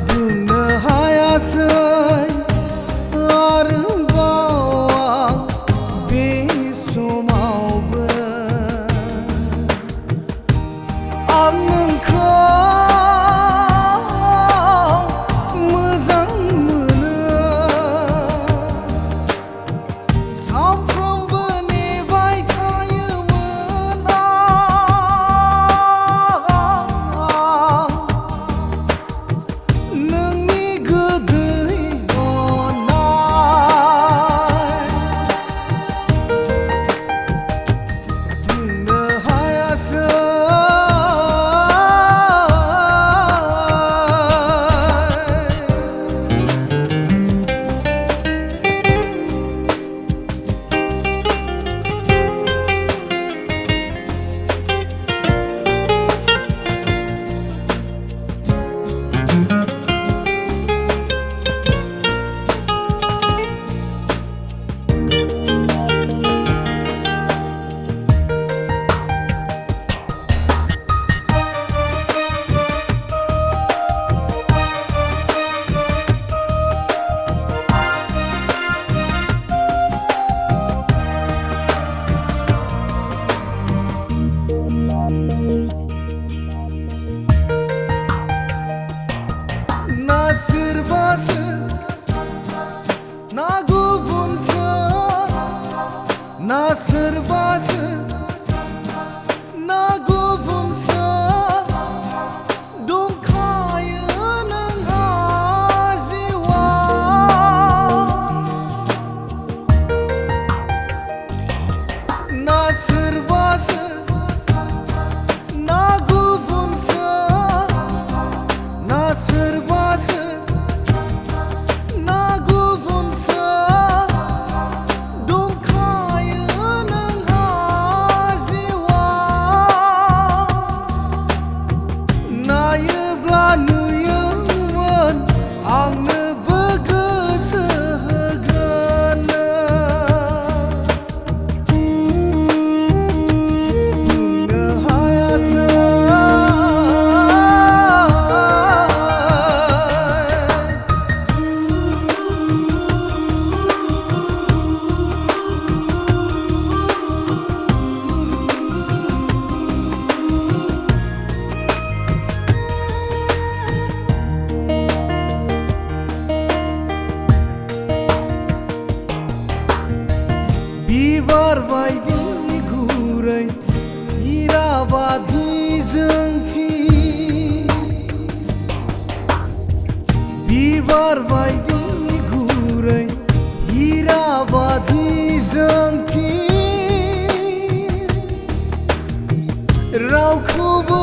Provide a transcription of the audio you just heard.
बुंनो हायासै आरोबाव बे समावबो आं नोंखौ मोजां मोनो सानफ्रोमबो नेबाय थायोमोन आं नोंनि गोदै अननाय बुंनो हायासै ना सोरबासो ना गुबुनसो ना सोरबासो ना गुबुनसो दंखायो नोंहा जिउआव ना सोरबासो ना गुबुनसो ना सोरबासो ना गुबुनसो दंखायो नोंहा जिउआव नायोब्ला नुयोमोन आंनोबो गोसो होगोन बुंनो हायासै बिबार बायदि गुरै हिरा बादि जोंथि बिबार बायदि गुरै हिरा बादि जोंथि रावखौबो